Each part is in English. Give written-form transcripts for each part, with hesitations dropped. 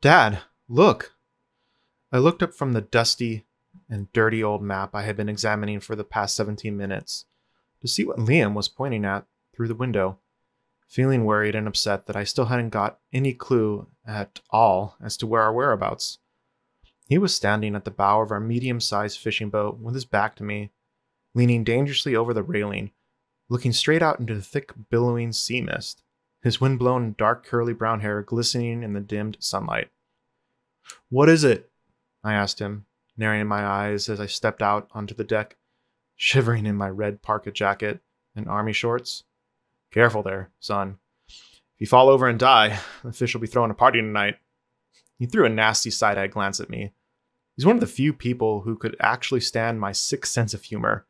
Dad, look! I looked up from the dusty and dirty old map I had been examining for the past 17 minutes to see what Liam was pointing at through the window, feeling worried and upset that I still hadn't got any clue at all as to where our whereabouts. He was standing at the bow of our medium-sized fishing boat with his back to me, leaning dangerously over the railing, looking straight out into the thick, billowing sea mist, his wind-blown, dark, curly brown hair glistening in the dimmed sunlight. "What is it?" I asked him, narrowing my eyes as I stepped out onto the deck, shivering in my red parka jacket and army shorts. "Careful there, son. If you fall over and die, the fish will be throwing a party tonight." He threw a nasty side-eyed glance at me. He's one of the few people who could actually stand my sick sense of humor.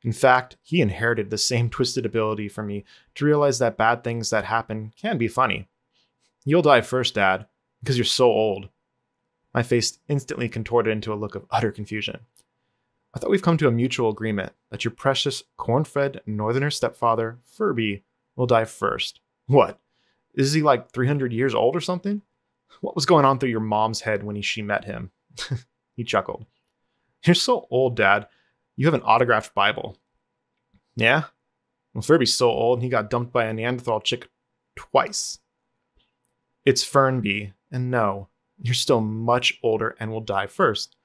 In fact, he inherited the same twisted ability from me to realize that bad things that happen can be funny. "You'll die first, Dad, because you're so old." My face instantly contorted into a look of utter confusion. "I thought we've come to a mutual agreement that your precious, corn-fed northerner stepfather, Furby, will die first. What? Is he like 300 years old or something? What was going on through your mom's head when she met him?" He chuckled. "You're so old, Dad. You have an autographed Bible." "Yeah? Well, Furby's so old, he got dumped by a Neanderthal chick twice." "It's Fernby, and no, you're still much older and will die first.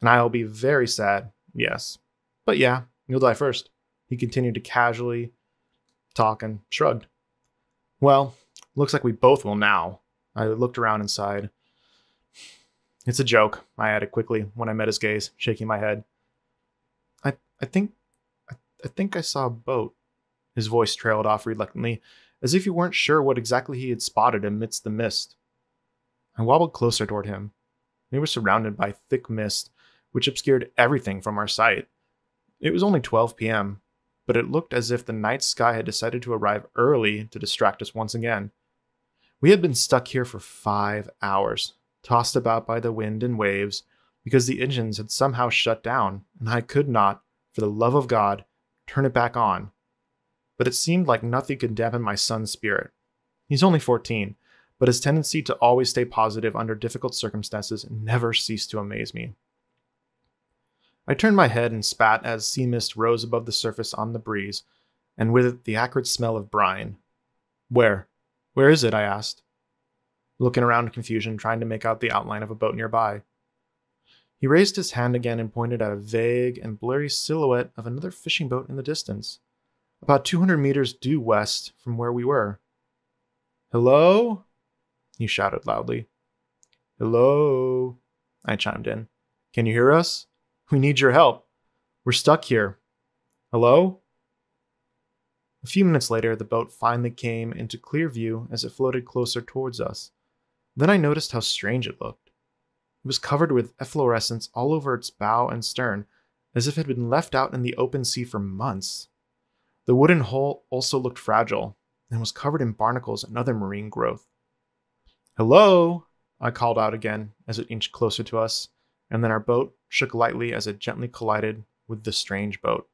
And I'll be very sad, yes. But yeah, you'll die first." He continued to casually talk and shrugged. "Well, looks like we both will now." I looked around and sighed. "It's a joke," I added quickly when I met his gaze, shaking my head. I think I saw a boat." His voice trailed off reluctantly, as if he weren't sure what exactly he had spotted amidst the mist. I wobbled closer toward him. We were surrounded by thick mist, which obscured everything from our sight. It was only 12 p.m., but it looked as if the night sky had decided to arrive early to distract us once again. We had been stuck here for 5 hours, tossed about by the wind and waves, because the engines had somehow shut down, and I could not, for the love of God, turn it back on. But it seemed like nothing could dampen my son's spirit. He's only 14, but his tendency to always stay positive under difficult circumstances never ceased to amaze me. I turned my head and spat as sea mist rose above the surface on the breeze, and with it the acrid smell of brine. Where is it?" I asked, looking around in confusion, trying to make out the outline of a boat nearby. He raised his hand again and pointed at a vague and blurry silhouette of another fishing boat in the distance, about 200 meters due west from where we were. "Hello?" he shouted loudly. "Hello?" I chimed in. "Can you hear us? We need your help. We're stuck here. Hello?" A few minutes later, the boat finally came into clear view as it floated closer towards us. Then I noticed how strange it looked. It was covered with efflorescence all over its bow and stern, as if it had been left out in the open sea for months. The wooden hull also looked fragile, and was covered in barnacles and other marine growth. "Hello?" I called out again as it inched closer to us, and then our boat shook lightly as it gently collided with the strange boat.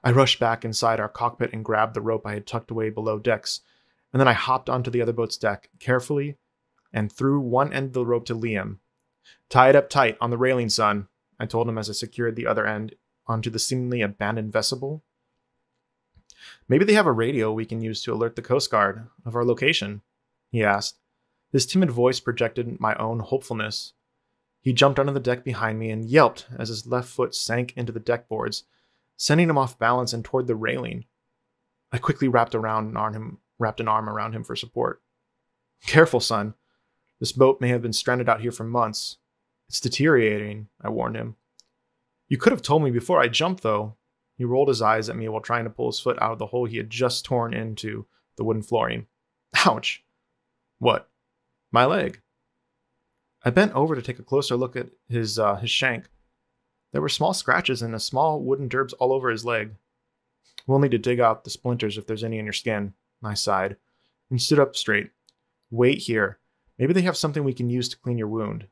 I rushed back inside our cockpit and grabbed the rope I had tucked away below decks, and then I hopped onto the other boat's deck, carefully, and threw one end of the rope to Liam. "Tie it up tight on the railing, son," I told him as I secured the other end onto the seemingly abandoned vessel. "Maybe they have a radio we can use to alert the Coast Guard of our location," he asked. His timid voice projected my own hopefulness. He jumped onto the deck behind me and yelped as his left foot sank into the deck boards, sending him off balance and toward the railing. I quickly wrapped an arm around him for support. "Careful, son. This boat may have been stranded out here for months. It's deteriorating," I warned him. "You could have told me before I jumped, though." He rolled his eyes at me while trying to pull his foot out of the hole he had just torn into the wooden flooring. "Ouch!" "What?" "My leg." I bent over to take a closer look at his shank. There were small scratches and small wooden dirbs all over his leg. "We'll need to dig out the splinters if there's any in your skin," I sighed, and stood up straight. "Wait here. Maybe they have something we can use to clean your wound."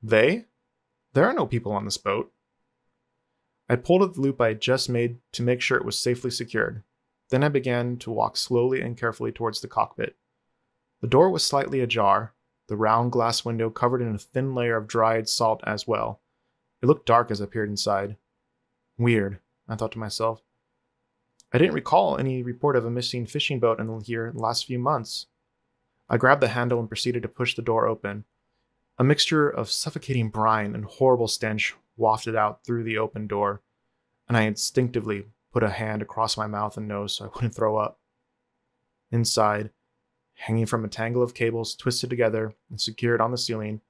"They? There are no people on this boat." I pulled at the loop I had just made to make sure it was safely secured. Then I began to walk slowly and carefully towards the cockpit. The door was slightly ajar, the round glass window covered in a thin layer of dried salt as well. It looked dark as I peered inside. Weird, I thought to myself. I didn't recall any report of a missing fishing boat here in the last few months. I grabbed the handle and proceeded to push the door open. A mixture of suffocating brine and horrible stench wafted out through the open door, and I instinctively put a hand across my mouth and nose so I wouldn't throw up. Inside, hanging from a tangle of cables twisted together and secured on the ceiling,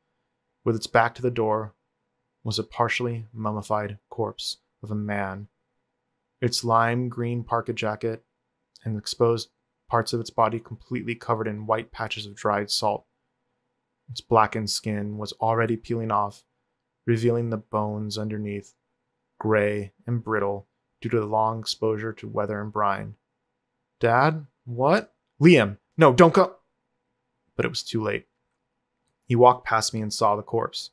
with its back to the door, was a partially mummified corpse of a man. Its lime green parka jacket and exposed parts of its body completely covered in white patches of dried salt. Its blackened skin was already peeling off, revealing the bones underneath, gray and brittle due to the long exposure to weather and brine. Dad? What? Liam! No, don't go! But it was too late. He walked past me and saw the corpse.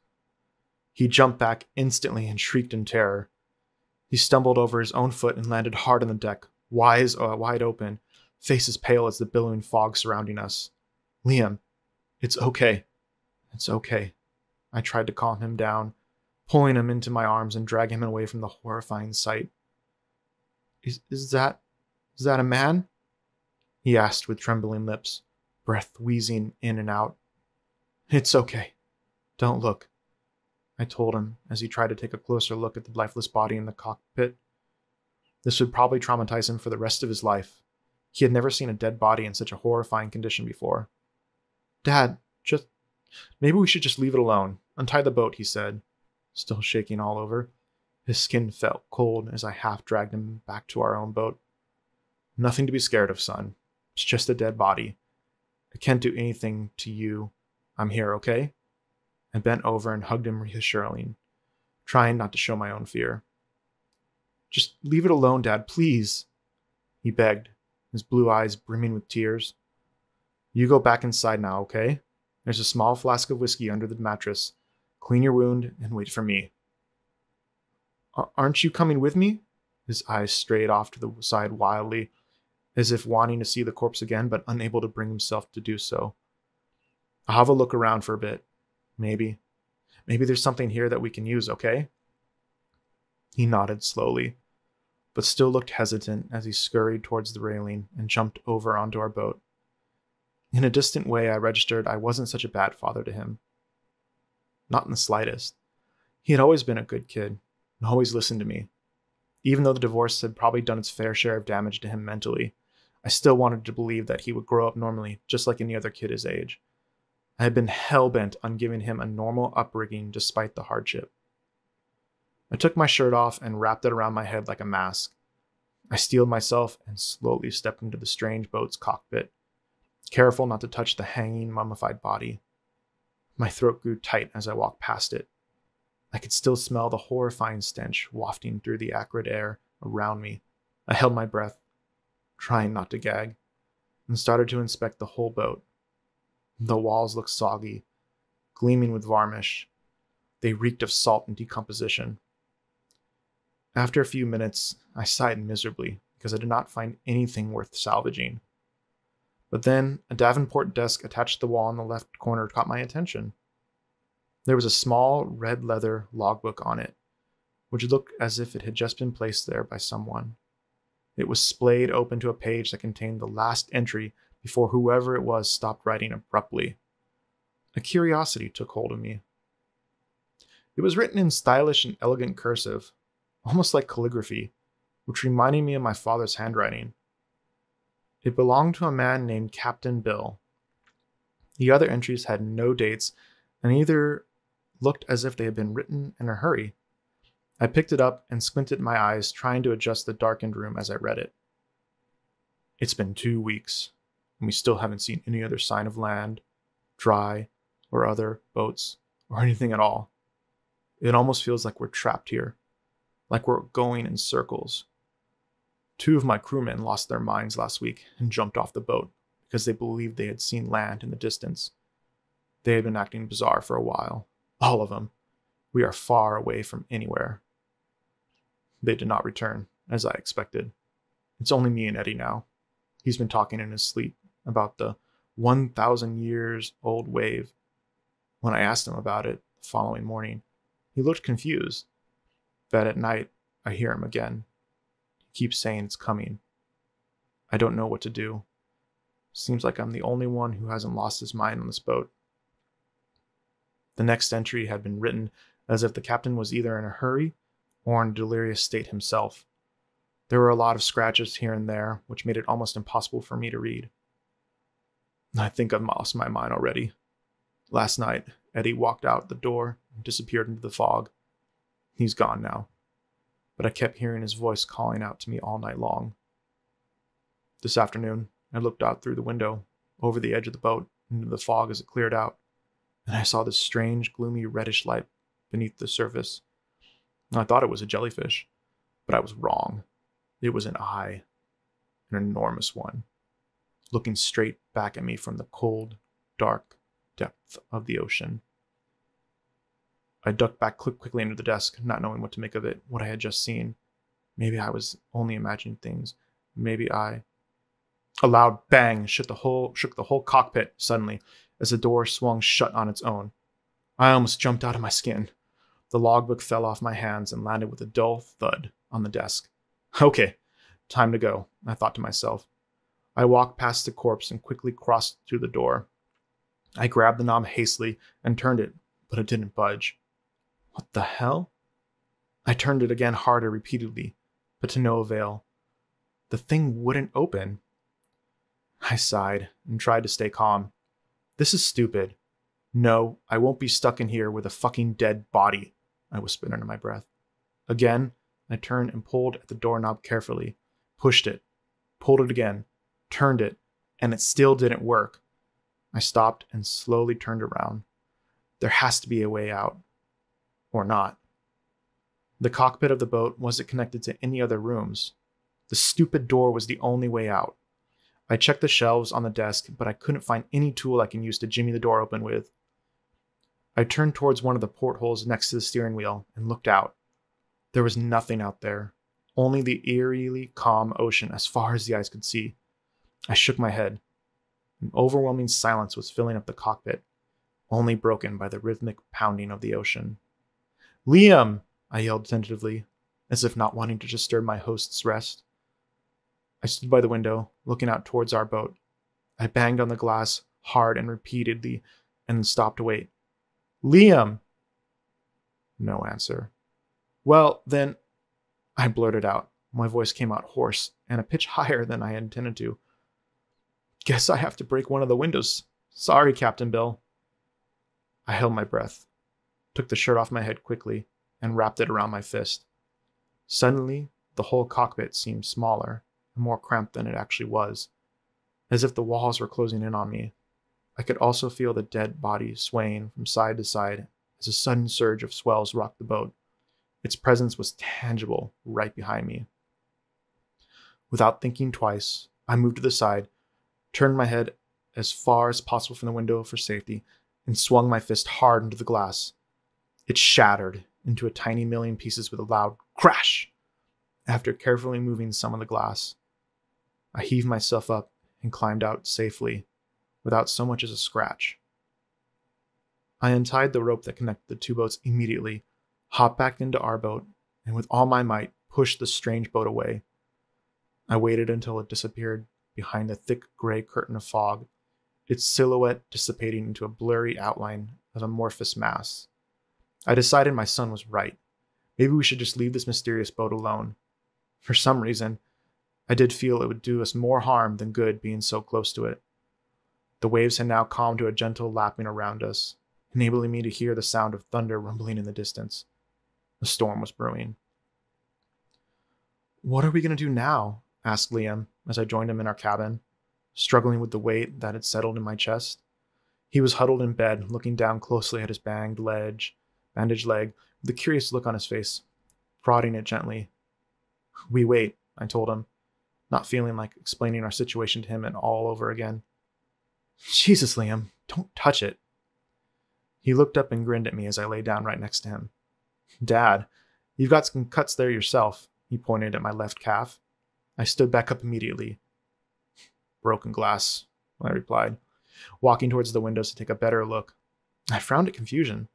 He jumped back instantly and shrieked in terror. He stumbled over his own foot and landed hard on the deck, wide open, face as pale as the billowing fog surrounding us. Liam, it's okay. It's okay. I tried to calm him down, pulling him into my arms and dragging him away from the horrifying sight. Is that a man? He asked with trembling lips, breath wheezing in and out. It's okay. Don't look, I told him as he tried to take a closer look at the lifeless body in the cockpit. This would probably traumatize him for the rest of his life. He had never seen a dead body in such a horrifying condition before. Dad, maybe we should just leave it alone. Untie the boat, he said, still shaking all over. His skin felt cold as I half dragged him back to our own boat. Nothing to be scared of, son. It's just a dead body. I can't do anything to you. I'm here, okay? I bent over and hugged him reassuringly, trying not to show my own fear. Just leave it alone, Dad, please, he begged, his blue eyes brimming with tears. You go back inside now, okay? There's a small flask of whiskey under the mattress. Clean your wound and wait for me. Aren't you coming with me? His eyes strayed off to the side wildly, as if wanting to see the corpse again, but unable to bring himself to do so. I'll have a look around for a bit. Maybe there's something here that we can use, okay? He nodded slowly, but still looked hesitant as he scurried towards the railing and jumped over onto our boat. In a distant way, I registered I wasn't such a bad father to him. Not in the slightest. He had always been a good kid, and always listened to me. Even though the divorce had probably done its fair share of damage to him mentally, I still wanted to believe that he would grow up normally, just like any other kid his age. I had been hell-bent on giving him a normal upbringing despite the hardship. I took my shirt off and wrapped it around my head like a mask. I steeled myself and slowly stepped into the strange boat's cockpit, careful not to touch the hanging, mummified body. My throat grew tight as I walked past it. I could still smell the horrifying stench wafting through the acrid air around me. I held my breath, trying not to gag, and started to inspect the whole boat. The walls looked soggy, gleaming with varnish. They reeked of salt and decomposition. After a few minutes, I sighed miserably because I did not find anything worth salvaging. But then, a Davenport desk attached to the wall in the left corner caught my attention. There was a small red leather logbook on it, which looked as if it had just been placed there by someone. It was splayed open to a page that contained the last entry before whoever it was stopped writing abruptly. A curiosity took hold of me. It was written in stylish and elegant cursive, almost like calligraphy, which reminded me of my father's handwriting. It belonged to a man named Captain Bill. The other entries had no dates and either looked as if they had been written in a hurry. I picked it up and squinted my eyes, trying to adjust the darkened room as I read it. It's been 2 weeks, and we still haven't seen any other sign of land, dry, or other boats, or anything at all. It almost feels like we're trapped here, like we're going in circles. 2 of my crewmen lost their minds last week and jumped off the boat because they believed they had seen land in the distance. They had been acting bizarre for a while. All of them. We are far away from anywhere. They did not return, as I expected. It's only me and Eddie now. He's been talking in his sleep about the 1,000 years old wave When I asked him about it the following morning, he looked confused. But at night, I hear him again. He keeps saying it's coming. I don't know what to do. Seems like I'm the only one who hasn't lost his mind on this boat. The next entry had been written as if the captain was either in a hurry or in a delirious state himself. There were a lot of scratches here and there, which made it almost impossible for me to read. I think I've lost my mind already. Last night, Eddie walked out the door and disappeared into the fog. He's gone now, but I kept hearing his voice calling out to me all night long. This afternoon, I looked out through the window, over the edge of the boat, into the fog as it cleared out, and I saw this strange, gloomy, reddish light beneath the surface. I thought it was a jellyfish, but I was wrong. It was an eye, an enormous one, looking straight back at me from the cold, dark depth of the ocean. I ducked back quickly into the desk, not knowing what to make of it, what I had just seen. Maybe I was only imagining things. Maybe I... A loud bang shook the whole cockpit suddenly as the door swung shut on its own. I almost jumped out of my skin. The logbook fell off my hands and landed with a dull thud on the desk. Okay, time to go, I thought to myself. I walked past the corpse and quickly crossed to the door. I grabbed the knob hastily and turned it, but it didn't budge. What the hell? I turned it again harder repeatedly, but to no avail. The thing wouldn't open. I sighed and tried to stay calm. This is stupid. No, I won't be stuck in here with a fucking dead body, I whispered under my breath. Again, I turned and pulled at the doorknob carefully, pushed it, pulled it again, turned it, and it still didn't work. I stopped and slowly turned around. There has to be a way out. Or not. The cockpit of the boat wasn't connected to any other rooms. The stupid door was the only way out. I checked the shelves on the desk, but I couldn't find any tool I can use to jimmy the door open with. I turned towards one of the portholes next to the steering wheel and looked out. There was nothing out there, only the eerily calm ocean as far as the eyes could see. I shook my head. An overwhelming silence was filling up the cockpit, only broken by the rhythmic pounding of the ocean. Liam! I yelled tentatively, as if not wanting to disturb my host's rest. I stood by the window, looking out towards our boat. I banged on the glass hard and repeatedly, and then stopped to wait. Liam! No answer. Well, then, I blurted out. My voice came out hoarse, and a pitch higher than I had intended to. Guess I have to break one of the windows. Sorry, Captain Bill. I held my breath, took the shirt off my head quickly, and wrapped it around my fist. Suddenly, the whole cockpit seemed smaller and more cramped than it actually was, as if the walls were closing in on me. I could also feel the dead body swaying from side to side as a sudden surge of swells rocked the boat. Its presence was tangible right behind me. Without thinking twice, I moved to the side, turned my head as far as possible from the window for safety, and swung my fist hard into the glass. It shattered into a tiny million pieces with a loud crash. After carefully moving some of the glass, I heaved myself up and climbed out safely, without so much as a scratch. I untied the rope that connected the two boats immediately, hopped back into our boat, and with all my might pushed the strange boat away. I waited until it disappeared behind the thick gray curtain of fog, its silhouette dissipating into a blurry outline of amorphous mass. I decided my son was right. Maybe we should just leave this mysterious boat alone. For some reason, I did feel it would do us more harm than good being so close to it. The waves had now calmed to a gentle lapping around us, enabling me to hear the sound of thunder rumbling in the distance. A storm was brewing. What are we going to do now? Asked Liam as I joined him in our cabin, struggling with the weight that had settled in my chest. He was huddled in bed, looking down closely at his bandaged leg, with a curious look on his face, prodding it gently. We wait, I told him, not feeling like explaining our situation to him and all over again. Jesus, Liam, don't touch it. He looked up and grinned at me as I lay down right next to him. Dad, you've got some cuts there yourself, he pointed at my left calf. I stood back up immediately. Broken glass, I replied, walking towards the windows to take a better look. I frowned at confusion.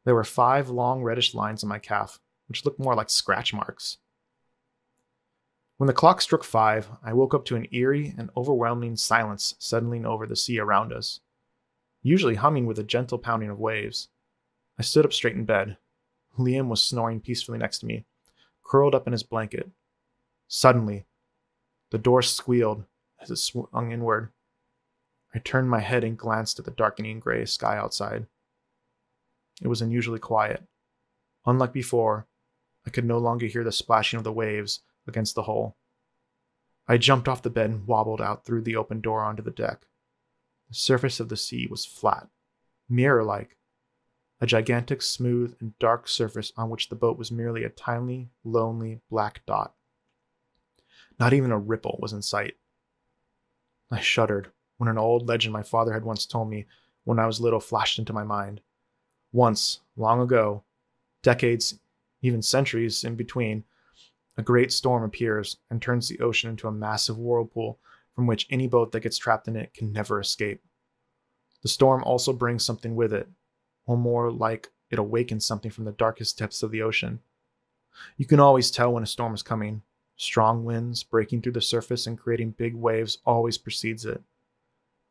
There were 5 long reddish lines on my calf, which looked more like scratch marks. When the clock struck 5, I woke up to an eerie and overwhelming silence settling over the sea around us, usually humming with a gentle pounding of waves. I stood up straight in bed. Liam was snoring peacefully next to me, curled up in his blanket. Suddenly, the door squealed as it swung inward. I turned my head and glanced at the darkening gray sky outside. It was unusually quiet. Unlike before, I could no longer hear the splashing of the waves against the hull. I jumped off the bed and wobbled out through the open door onto the deck. The surface of the sea was flat, mirror-like, a gigantic, smooth, and dark surface on which the boat was merely a tiny, lonely black dot. Not even a ripple was in sight. I shuddered when an old legend my father had once told me when I was little flashed into my mind. Once, long ago, decades, even centuries in between, a great storm appears and turns the ocean into a massive whirlpool from which any boat that gets trapped in it can never escape. The storm also brings something with it, or more like it awakens something from the darkest depths of the ocean. You can always tell when a storm is coming. Strong winds breaking through the surface and creating big waves always precedes it.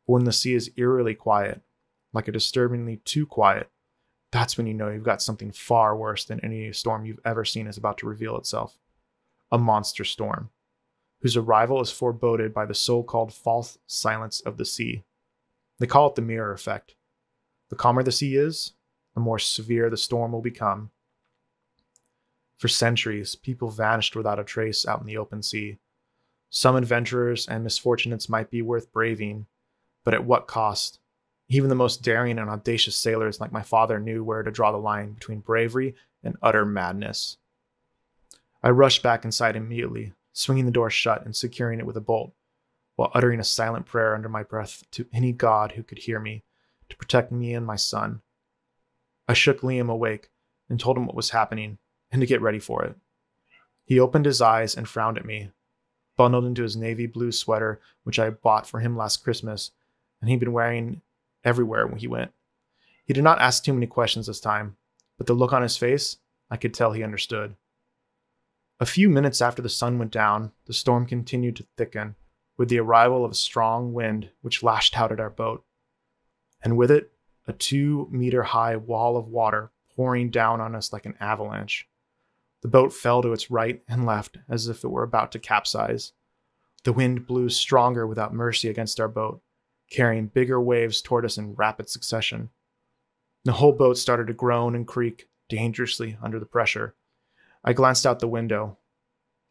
But when the sea is eerily quiet, like a disturbingly too quiet, that's when you know you've got something far worse than any storm you've ever seen is about to reveal itself. A monster storm, whose arrival is foreboded by the so-called false silence of the sea. They call it the mirror effect. The calmer the sea is, the more severe the storm will become. For centuries, people vanished without a trace out in the open sea. Some adventurers and misfortunates might be worth braving, but at what cost? Even the most daring and audacious sailors like my father knew where to draw the line between bravery and utter madness. I rushed back inside immediately, swinging the door shut and securing it with a bolt, while uttering a silent prayer under my breath to any god who could hear me, to protect me and my son. I shook Liam awake and told him what was happening and to get ready for it. He opened his eyes and frowned at me, bundled into his navy blue sweater, which I bought for him last Christmas, and he'd been wearing everywhere when he went. He did not ask too many questions this time, but the look on his face, I could tell he understood. A few minutes after the sun went down, the storm continued to thicken, with the arrival of a strong wind which lashed out at our boat, and with it, a 2-meter-high wall of water pouring down on us like an avalanche. The boat fell to its right and left as if it were about to capsize. The wind blew stronger without mercy against our boat, carrying bigger waves toward us in rapid succession. The whole boat started to groan and creak dangerously under the pressure. I glanced out the window.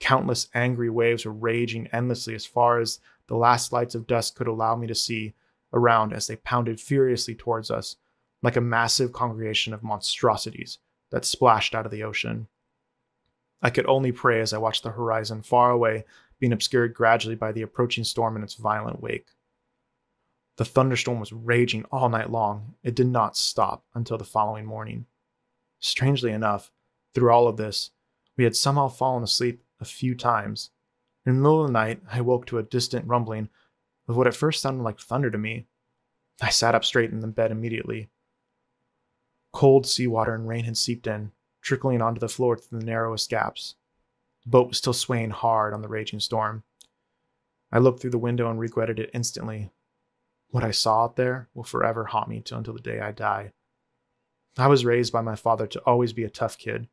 Countless angry waves were raging endlessly as far as the last lights of dusk could allow me to see around as they pounded furiously towards us, like a massive congregation of monstrosities that splashed out of the ocean. I could only pray as I watched the horizon far away being obscured gradually by the approaching storm in its violent wake. The thunderstorm was raging all night long. It did not stop until the following morning. Strangely enough, through all of this, we had somehow fallen asleep a few times. In the middle of the night, I woke to a distant rumbling of what at first sounded like thunder to me. I sat up straight in the bed immediately. Cold seawater and rain had seeped in, trickling onto the floor through the narrowest gaps. The boat was still swaying hard on the raging storm. I looked through the window and regretted it instantly. What I saw out there will forever haunt me until the day I die. I was raised by my father to always be a tough kid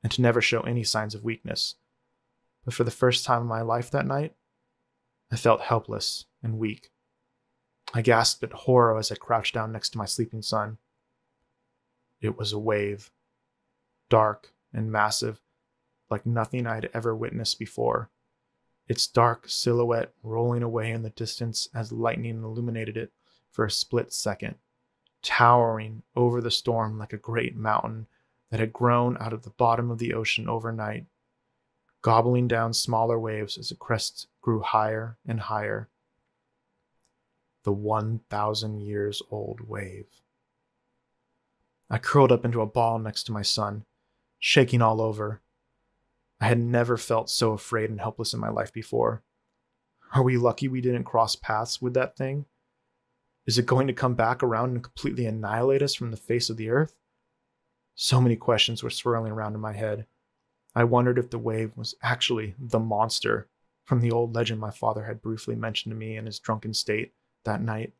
and to never show any signs of weakness. But for the first time in my life that night, I felt helpless and weak. I gasped at horror as I crouched down next to my sleeping son. It was a wave, dark and massive, like nothing I had ever witnessed before, its dark silhouette rolling away in the distance as lightning illuminated it for a split second, towering over the storm like a great mountain that had grown out of the bottom of the ocean overnight, gobbling down smaller waves as the crest grew higher and higher. The 1,000 years old wave. I curled up into a ball next to my son, shaking all over. I had never felt so afraid and helpless in my life before. Are we lucky we didn't cross paths with that thing? Is it going to come back around and completely annihilate us from the face of the earth? So many questions were swirling around in my head. I wondered if the wave was actually the monster from the old legend my father had briefly mentioned to me in his drunken state that night.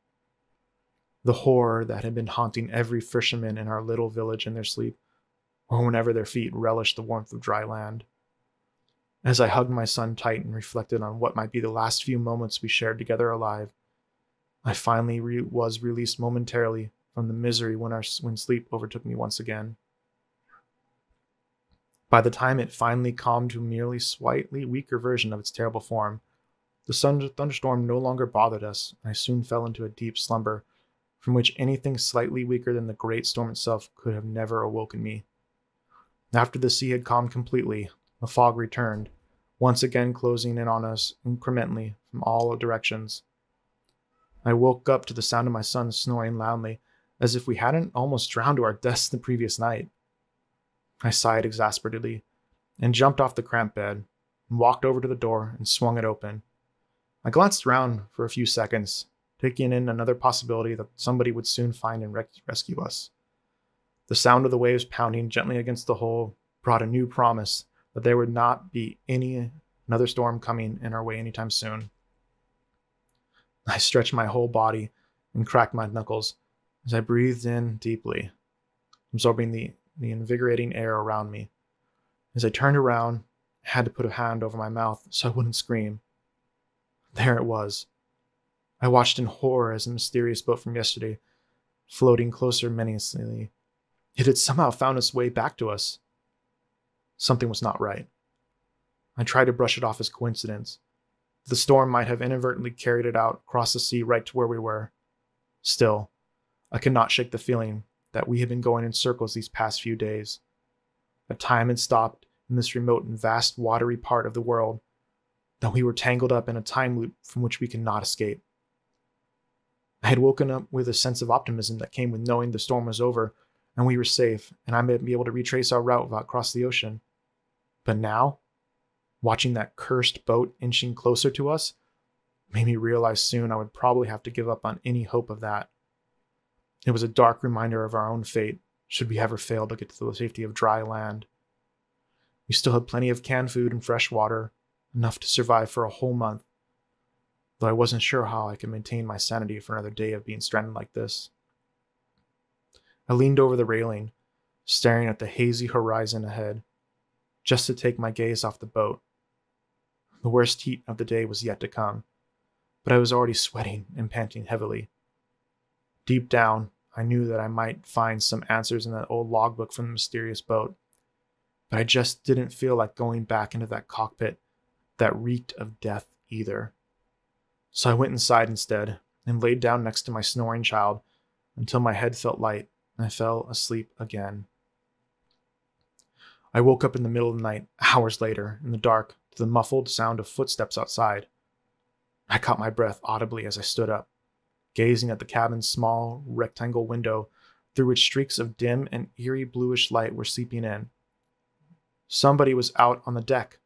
The horror that had been haunting every fisherman in our little village in their sleep, or whenever their feet relished the warmth of dry land. As I hugged my son tight and reflected on what might be the last few moments we shared together alive, I finally was released momentarily from the misery when sleep overtook me once again. By the time it finally calmed to a merely slightly weaker version of its terrible form, the thunderstorm no longer bothered us, and I soon fell into a deep slumber from which anything slightly weaker than the great storm itself could have never awoken me. After the sea had calmed completely, the fog returned, once again closing in on us incrementally from all directions. I woke up to the sound of my son snoring loudly, as if we hadn't almost drowned to our deaths the previous night. I sighed exasperatedly and jumped off the cramped bed and walked over to the door and swung it open. I glanced around for a few seconds, taking in another possibility that somebody would soon find and rescue us. The sound of the waves pounding gently against the hull brought a new promise that there would not be another storm coming in our way anytime soon. I stretched my whole body and cracked my knuckles as I breathed in deeply, absorbing the invigorating air around me. As I turned around, I had to put a hand over my mouth so I wouldn't scream. There it was. I watched in horror as the mysterious boat from yesterday, floating closer menacingly. It had somehow found its way back to us. Something was not right. I tried to brush it off as coincidence. The storm might have inadvertently carried it out across the sea right to where we were. Still, I could not shake the feeling that we had been going in circles these past few days. That time had stopped in this remote and vast watery part of the world, that we were tangled up in a time loop from which we could not escape. I had woken up with a sense of optimism that came with knowing the storm was over and we were safe, and I might be able to retrace our route across the ocean. But now, watching that cursed boat inching closer to us made me realize soon I would probably have to give up on any hope of that. It was a dark reminder of our own fate, should we ever fail to get to the safety of dry land. We still had plenty of canned food and fresh water, enough to survive for a whole month, though I wasn't sure how I could maintain my sanity for another day of being stranded like this. I leaned over the railing, staring at the hazy horizon ahead, just to take my gaze off the boat. The worst heat of the day was yet to come, but I was already sweating and panting heavily. Deep down, I knew that I might find some answers in that old logbook from the mysterious boat, but I just didn't feel like going back into that cockpit that reeked of death either. So I went inside instead and laid down next to my snoring child until my head felt light and I fell asleep again. I woke up in the middle of the night, hours later, in the dark, to the muffled sound of footsteps outside. I caught my breath audibly as I stood up, gazing at the cabin's small rectangle window through which streaks of dim and eerie bluish light were seeping in. Somebody was out on the deck.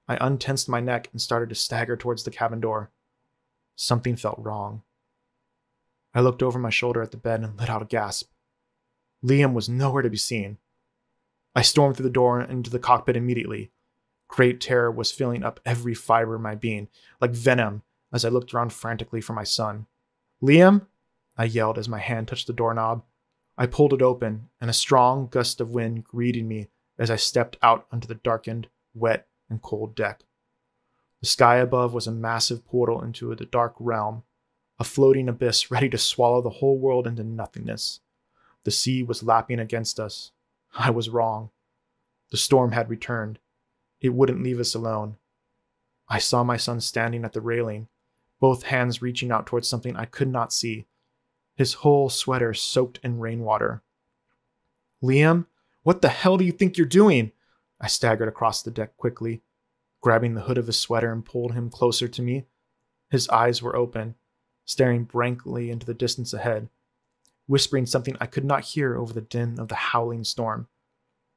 I untensed my neck and started to stagger towards the cabin door. Something felt wrong. I looked over my shoulder at the bed and let out a gasp. Liam was nowhere to be seen. I stormed through the door and into the cockpit immediately. Great terror was filling up every fiber of my being, like venom, as I looked around frantically for my son. "Liam?" I yelled as my hand touched the doorknob. I pulled it open, and a strong gust of wind greeted me as I stepped out onto the darkened, wet, and cold deck. The sky above was a massive portal into the dark realm, a floating abyss ready to swallow the whole world into nothingness. The sea was lapping against us. I was wrong. The storm had returned. It wouldn't leave us alone. I saw my son standing at the railing, both hands reaching out towards something I could not see, his whole sweater soaked in rainwater. "Liam, what the hell do you think you're doing?" I staggered across the deck quickly, grabbing the hood of his sweater and pulled him closer to me. His eyes were open, staring blankly into the distance ahead, whispering something I could not hear over the din of the howling storm.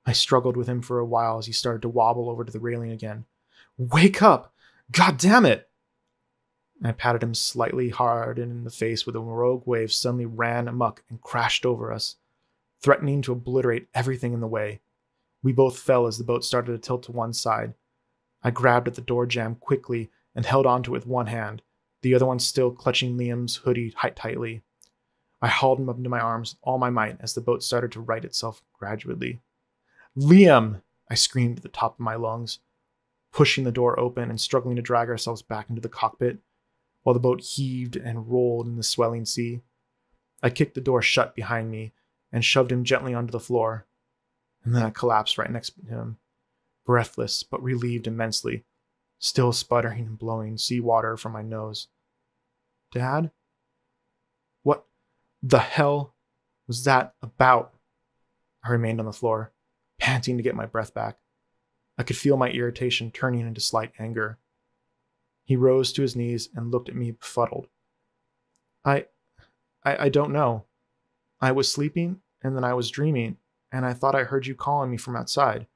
I struggled with him for a while as he started to wobble over to the railing again. "Wake up! God damn it!" I patted him slightly hard in the face when a rogue wave suddenly ran amok and crashed over us, threatening to obliterate everything in the way. We both fell as the boat started to tilt to one side. I grabbed at the door jamb quickly and held onto it with one hand, the other one still clutching Liam's hoodie tightly. I hauled him up into my arms with all my might as the boat started to right itself gradually. "Liam!" I screamed at the top of my lungs, pushing the door open and struggling to drag ourselves back into the cockpit, while the boat heaved and rolled in the swelling sea. I kicked the door shut behind me and shoved him gently onto the floor, and then I collapsed right next to him, breathless but relieved immensely, still sputtering and blowing seawater from my nose. "Dad? What the hell was that about?" I remained on the floor, panting to get my breath back. I could feel my irritation turning into slight anger. He rose to his knees and looked at me befuddled. I don't know. I was sleeping, and then I was dreaming, and I thought I heard you calling me from outside.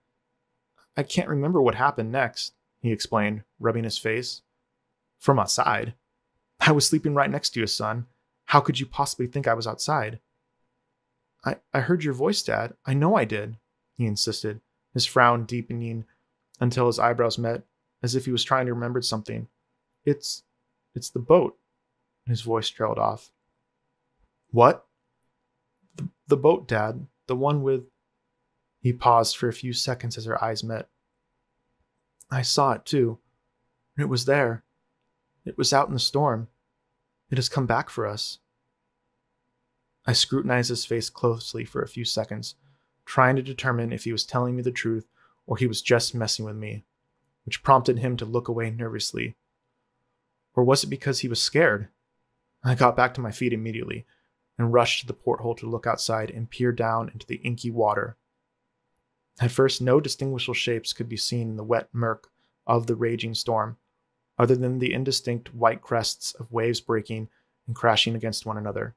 I can't remember what happened next," he explained, rubbing his face. "From outside? I was sleeping right next to you, son. How could you possibly think I was outside?" I heard your voice, Dad. I know I did," he insisted, his frown deepening until his eyebrows met, as if he was trying to remember something. It's the boat." His voice trailed off. "What?" The boat, Dad. The one with..." He paused for a few seconds as our eyes met. "I saw it, too. It was there. It was out in the storm. It has come back for us." I scrutinized his face closely for a few seconds, trying to determine if he was telling me the truth or he was just messing with me, which prompted him to look away nervously. Or was it because he was scared? I got back to my feet immediately and rushed to the porthole to look outside and peer down into the inky water. At first, no distinguishable shapes could be seen in the wet murk of the raging storm, other than the indistinct white crests of waves breaking and crashing against one another.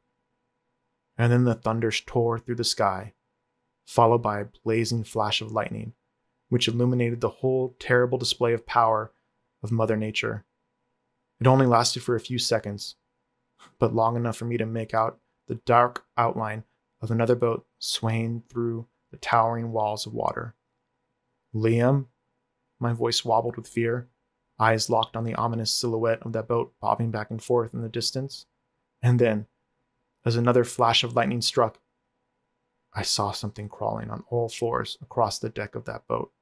And then the thunder tore through the sky, followed by a blazing flash of lightning, which illuminated the whole terrible display of power of Mother Nature. It only lasted for a few seconds, but long enough for me to make out the dark outline of another boat swaying through the towering walls of water. "Liam?" My voice wobbled with fear, eyes locked on the ominous silhouette of that boat bobbing back and forth in the distance. And then, as another flash of lightning struck, I saw something crawling on all fours across the deck of that boat,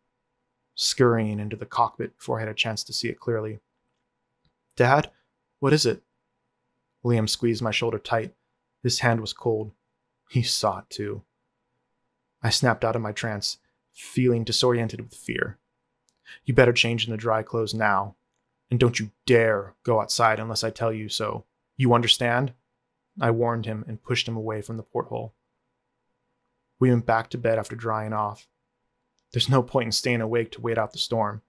scurrying into the cockpit before I had a chance to see it clearly. "Dad, what is it?" Liam squeezed my shoulder tight. His hand was cold. He saw it too. I snapped out of my trance, feeling disoriented with fear. "You better change into dry clothes now. And don't you dare go outside unless I tell you so. You understand?" I warned him and pushed him away from the porthole. We went back to bed after drying off. There's no point in staying awake to wait out the storm.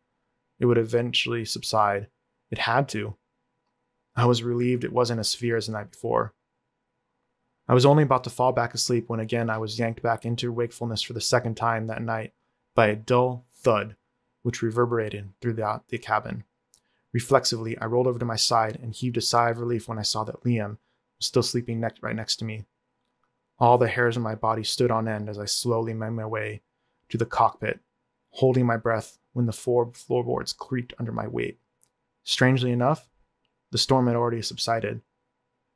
It would eventually subside. It had to. I was relieved it wasn't as severe as the night before. I was only about to fall back asleep when again I was yanked back into wakefulness for the second time that night by a dull thud which reverberated through the cabin. Reflexively, I rolled over to my side and heaved a sigh of relief when I saw that Liam was still sleeping right next to me. All the hairs on my body stood on end as I slowly made my way to the cockpit, holding my breath when the four floorboards creaked under my weight. Strangely enough, the storm had already subsided.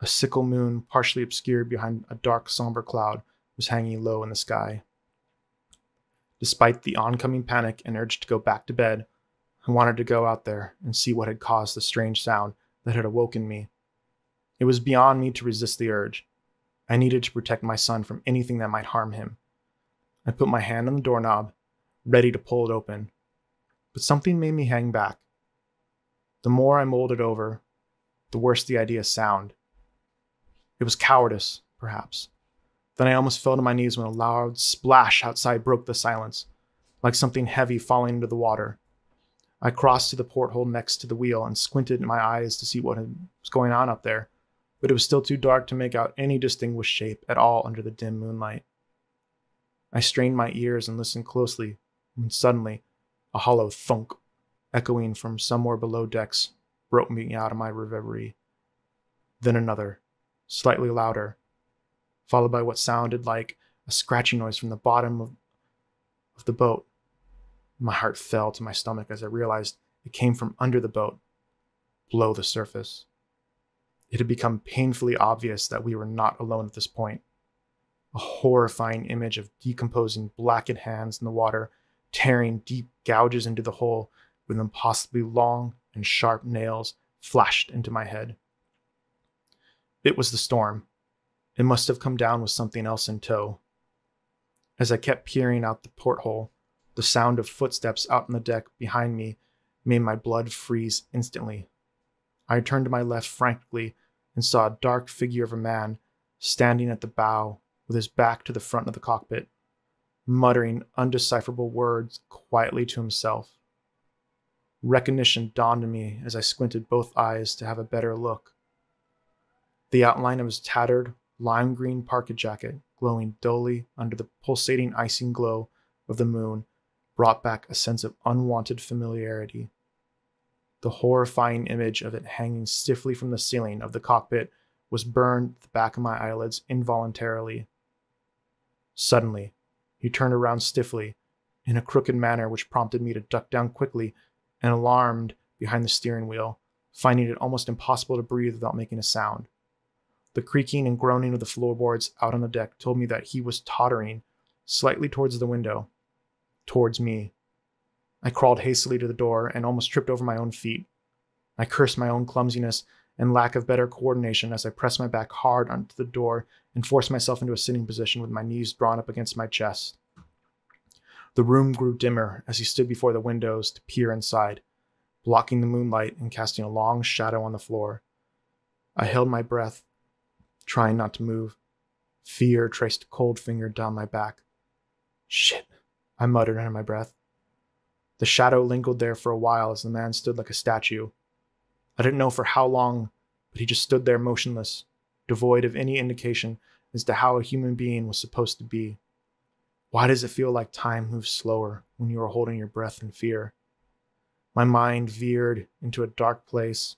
A sickle moon, partially obscured behind a dark, somber cloud, was hanging low in the sky. Despite the oncoming panic and urge to go back to bed, I wanted to go out there and see what had caused the strange sound that had awoken me. It was beyond me to resist the urge. I needed to protect my son from anything that might harm him. I put my hand on the doorknob, ready to pull it open, but something made me hang back. The more I mulled it over, the worse the idea sounded. It was cowardice, perhaps. Then I almost fell to my knees when a loud splash outside broke the silence, like something heavy falling into the water. I crossed to the porthole next to the wheel and squinted my eyes to see what was going on up there, but it was still too dark to make out any distinguished shape at all under the dim moonlight. I strained my ears and listened closely, when suddenly a hollow thunk, echoing from somewhere below decks, broke me out of my reverie. Then another, slightly louder, followed by what sounded like a scratching noise from the bottom of the boat. My heart fell to my stomach as I realized it came from under the boat, below the surface. It had become painfully obvious that we were not alone at this point. A horrifying image of decomposing blackened hands in the water, tearing deep gouges into the hole with impossibly long and sharp nails, flashed into my head. It was the storm. It must have come down with something else in tow. As I kept peering out the porthole, the sound of footsteps out on the deck behind me made my blood freeze instantly. I turned to my left frantically and saw a dark figure of a man standing at the bow with his back to the front of the cockpit, muttering undecipherable words quietly to himself. Recognition dawned on me as I squinted both eyes to have a better look. The outline of his tattered, lime green parka jacket, glowing dully under the pulsating icing glow of the moon, brought back a sense of unwanted familiarity. The horrifying image of it hanging stiffly from the ceiling of the cockpit was burned at the back of my eyelids involuntarily. Suddenly, he turned around stiffly, in a crooked manner which prompted me to duck down quickly and alarmed behind the steering wheel, finding it almost impossible to breathe without making a sound. The creaking and groaning of the floorboards out on the deck told me that he was tottering slightly towards the window, towards me. I crawled hastily to the door and almost tripped over my own feet. I cursed my own clumsiness and lack of better coordination as I pressed my back hard onto the door and forced myself into a sitting position with my knees drawn up against my chest. The room grew dimmer as he stood before the windows to peer inside, blocking the moonlight and casting a long shadow on the floor. I held my breath, trying not to move. Fear traced a cold finger down my back. "Shit," I muttered under my breath. The shadow lingered there for a while as the man stood like a statue. I didn't know for how long, but he just stood there motionless, devoid of any indication as to how a human being was supposed to be. Why does it feel like time moves slower when you are holding your breath in fear? My mind veered into a dark place,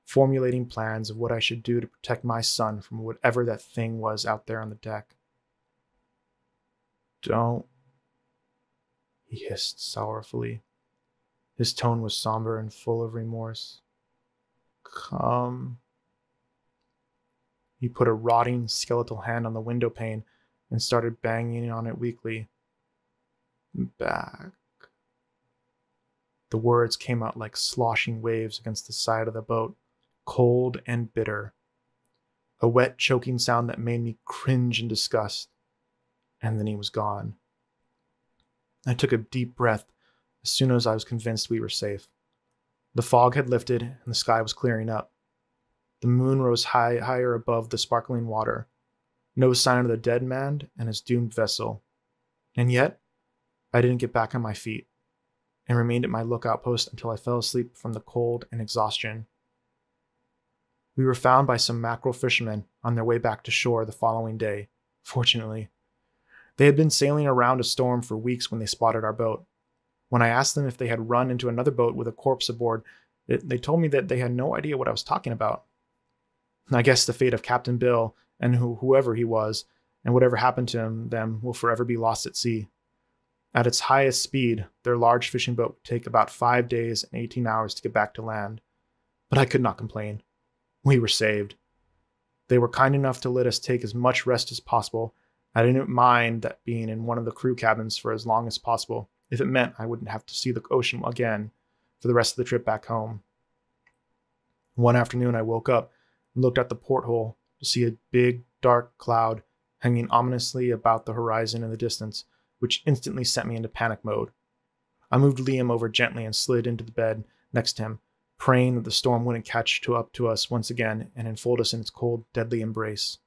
formulating plans of what I should do to protect my son from whatever that thing was out there on the deck. "Don't," he hissed sorrowfully. His tone was somber and full of remorse. "Come." He put a rotting skeletal hand on the window pane and started banging on it weakly. "Back." The words came out like sloshing waves against the side of the boat, cold and bitter. A wet, choking sound that made me cringe in disgust. And then he was gone. I took a deep breath as soon as I was convinced we were safe. The fog had lifted and the sky was clearing up. The moon rose higher above the sparkling water. No sign of the dead man and his doomed vessel. And yet, I didn't get back on my feet and remained at my lookout post until I fell asleep from the cold and exhaustion. We were found by some mackerel fishermen on their way back to shore the following day, fortunately. They had been sailing around a storm for weeks when they spotted our boat. When I asked them if they had run into another boat with a corpse aboard, they told me that they had no idea what I was talking about. I guess the fate of Captain Bill and whoever he was, and whatever happened to them will forever be lost at sea. At its highest speed, their large fishing boat would take about 5 days and 18 hours to get back to land. But I could not complain. We were saved. They were kind enough to let us take as much rest as possible. I didn't mind that being in one of the crew cabins for as long as possible, if it meant I wouldn't have to see the ocean again for the rest of the trip back home. One afternoon, I woke up and looked out the porthole to see a big, dark cloud hanging ominously about the horizon in the distance, which instantly sent me into panic mode. I moved Liam over gently and slid into the bed next to him, praying that the storm wouldn't catch up to us once again and enfold us in its cold, deadly embrace.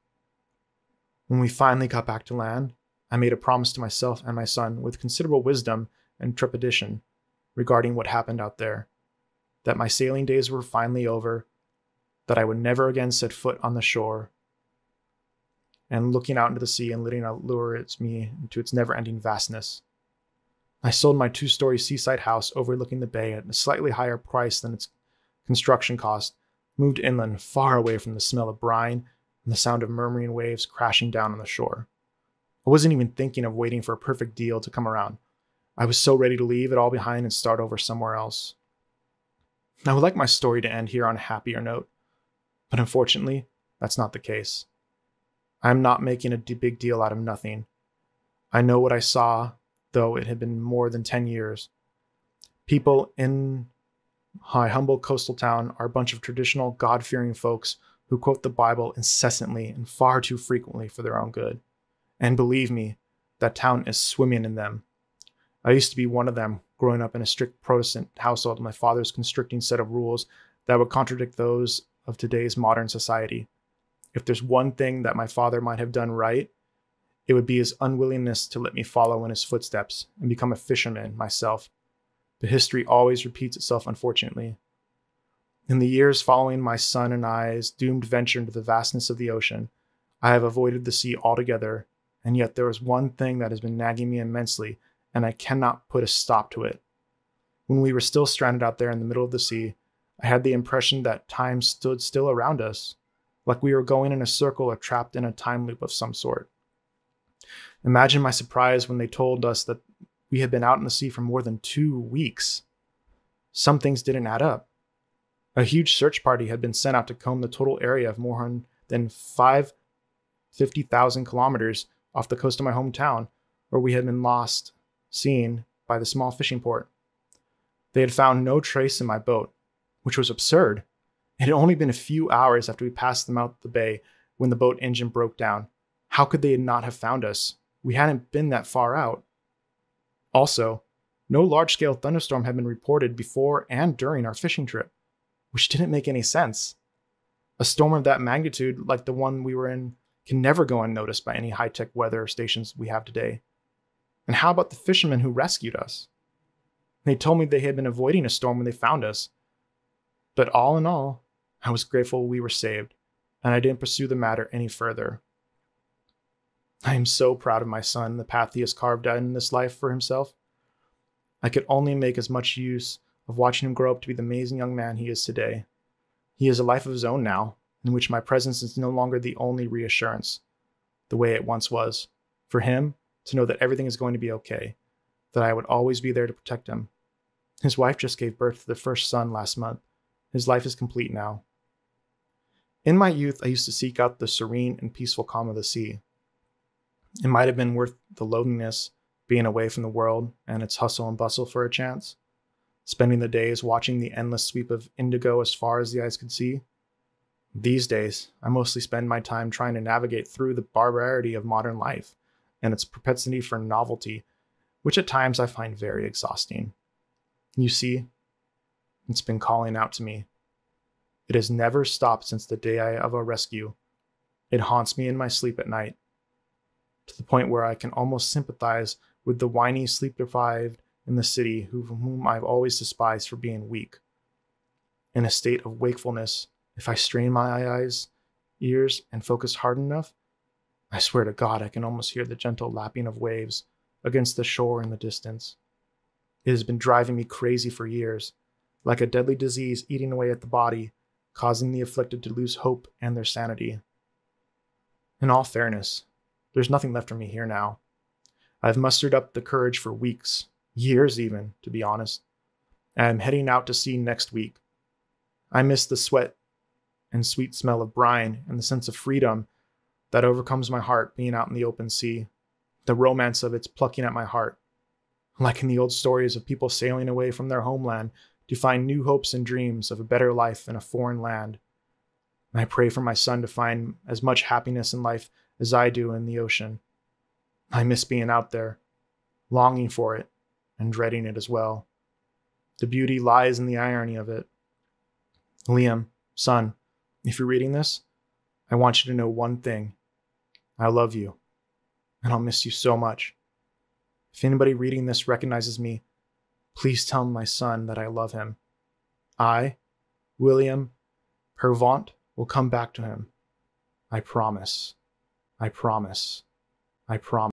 When we finally got back to land, I made a promise to myself and my son with considerable wisdom and trepidation regarding what happened out there, that my sailing days were finally over, that I would never again set foot on the shore, and looking out into the sea and letting it lure me into its never-ending vastness. I sold my 2-story seaside house overlooking the bay at a slightly higher price than its construction cost, moved inland far away from the smell of brine and the sound of murmuring waves crashing down on the shore. I wasn't even thinking of waiting for a perfect deal to come around. I was so ready to leave it all behind and start over somewhere else. I would like my story to end here on a happier note, but unfortunately, that's not the case. I am not making a big deal out of nothing. I know what I saw, though it had been more than 10 years. People in my humble coastal town are a bunch of traditional, God-fearing folks who quote the Bible incessantly and far too frequently for their own good. And believe me, that town is swimming in them. I used to be one of them, growing up in a strict Protestant household with my father's constricting set of rules that would contradict those of today's modern society. If there's one thing that my father might have done right, it would be his unwillingness to let me follow in his footsteps and become a fisherman myself. But history always repeats itself, unfortunately. In the years following my son and I's doomed venture into the vastness of the ocean, I have avoided the sea altogether, and yet there is one thing that has been nagging me immensely, and I cannot put a stop to it. When we were still stranded out there in the middle of the sea, I had the impression that time stood still around us, like we were going in a circle or trapped in a time loop of some sort. Imagine my surprise when they told us that we had been out in the sea for more than 2 weeks. Some things didn't add up. A huge search party had been sent out to comb the total area of more than 50,000 kilometers off the coast of my hometown, where we had been lost, seen by the small fishing port. They had found no trace in my boat, which was absurd. It had only been a few hours after we passed them out the bay when the boat engine broke down. How could they not have found us? We hadn't been that far out. Also, no large-scale thunderstorm had been reported before and during our fishing trip, which didn't make any sense. A storm of that magnitude, like the one we were in, can never go unnoticed by any high-tech weather stations we have today. And how about the fishermen who rescued us? They told me they had been avoiding a storm when they found us. But all in all, I was grateful we were saved, and I didn't pursue the matter any further. I am so proud of my son and the path he has carved out in this life for himself. I could only make as much use of watching him grow up to be the amazing young man he is today. He has a life of his own now, in which my presence is no longer the only reassurance, the way it once was. For him, to know that everything is going to be okay, that I would always be there to protect him. His wife just gave birth to their first son last month. His life is complete now. In my youth, I used to seek out the serene and peaceful calm of the sea. It might have been worth the loneliness, being away from the world and its hustle and bustle for a chance, spending the days watching the endless sweep of indigo as far as the eyes could see. These days, I mostly spend my time trying to navigate through the barbarity of modern life and its propensity for novelty, which at times I find very exhausting. You see, it's been calling out to me. It has never stopped since the day of our rescue. It haunts me in my sleep at night, to the point where I can almost sympathize with the whiny sleep-deprived in the city whom I've always despised for being weak. In a state of wakefulness, if I strain my eyes, ears, and focus hard enough, I swear to God I can almost hear the gentle lapping of waves against the shore in the distance. It has been driving me crazy for years, like a deadly disease eating away at the body, causing the afflicted to lose hope and their sanity. In all fairness, there's nothing left for me here now. I've mustered up the courage for weeks, years even, to be honest. I'm heading out to sea next week. I miss the sweat and sweet smell of brine and the sense of freedom that overcomes my heart being out in the open sea. The romance of it's plucking at my heart. Like in the old stories of people sailing away from their homeland to find new hopes and dreams of a better life in a foreign land. And I pray for my son to find as much happiness in life as I do in the ocean. I miss being out there, longing for it and dreading it as well. The beauty lies in the irony of it. Liam, son, if you're reading this, I want you to know one thing. I love you, and I'll miss you so much. If anybody reading this recognizes me, please tell my son that I love him. I, William Pervont, will come back to him. I promise. I promise. I promise.